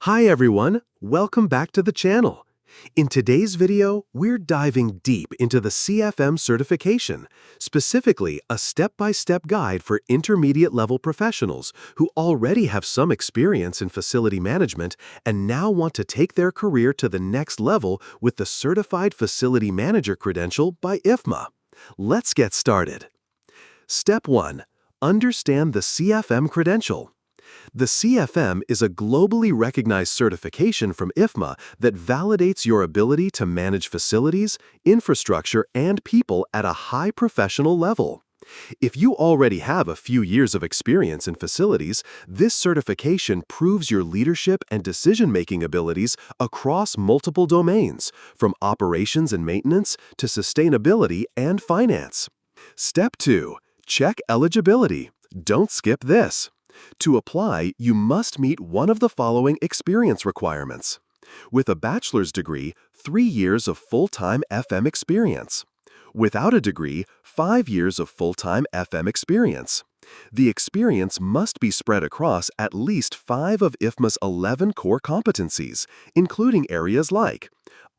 Hi everyone, welcome back to the channel. In today's video, we're diving deep into the CFM certification, specifically a step-by-step guide for intermediate-level professionals who already have some experience in facility management and now want to take their career to the next level with the Certified Facility Manager credential by IFMA. Let's get started. Step 1. Understand the CFM credential. The CFM is a globally recognized certification from IFMA that validates your ability to manage facilities, infrastructure, and people at a high professional level. If you already have a few years of experience in facilities, this certification proves your leadership and decision-making abilities across multiple domains, from operations and maintenance to sustainability and finance. Step 2. Check eligibility. Don't skip this. To apply, you must meet one of the following experience requirements. With a bachelor's degree, 3 years of full-time FM experience. Without a degree, 5 years of full-time FM experience. The experience must be spread across at least 5 of IFMA's 11 core competencies, including areas like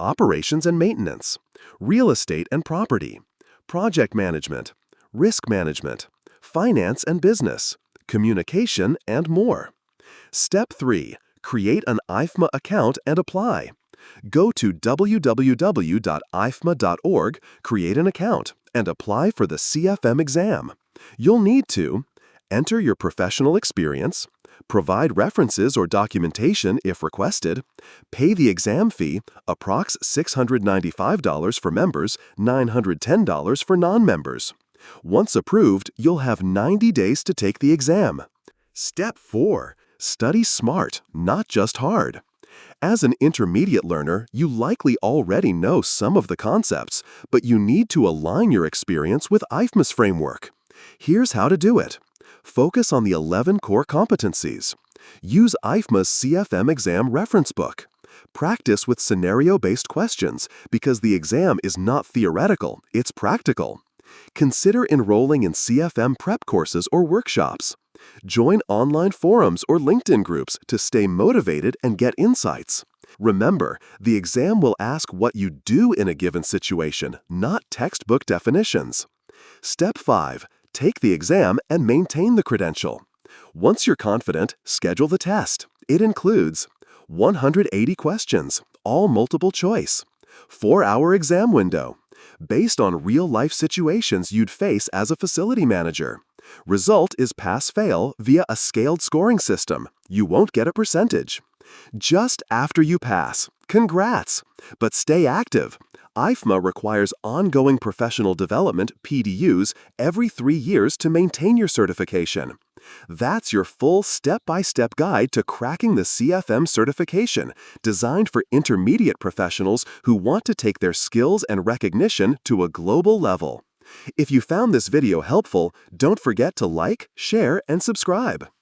operations and maintenance, real estate and property, project management, risk management, finance and business, communication, and more. Step 3. Create an IFMA account and apply. Go to www.ifma.org, create an account, and apply for the CFM exam. You'll need to enter your professional experience, provide references or documentation if requested, pay the exam fee, approx $695 for members, $910 for non-members. Once approved, you'll have 90 days to take the exam. Step 4. Study smart, not just hard. As an intermediate learner, you likely already know some of the concepts, but you need to align your experience with IFMA's framework. Here's how to do it. Focus on the 11 core competencies. Use IFMA's CFM exam reference book. Practice with scenario-based questions because the exam is not theoretical, it's practical. Consider enrolling in CFM prep courses or workshops. Join online forums or LinkedIn groups to stay motivated and get insights. Remember, the exam will ask what you do in a given situation, not textbook definitions. Step 5. Take the exam and maintain the credential. Once you're confident, schedule the test. It includes 180 questions, all multiple choice, 4-hour exam window, based on real-life situations you'd face as a facility manager. Result is pass-fail via a scaled scoring system. You won't get a percentage. Just after you pass, congrats! But stay active. IFMA requires ongoing professional development, PDUs, every 3 years to maintain your certification. That's your full step-by-step guide to cracking the CFM certification, designed for intermediate professionals who want to take their skills and recognition to a global level. If you found this video helpful, don't forget to like, share, and subscribe.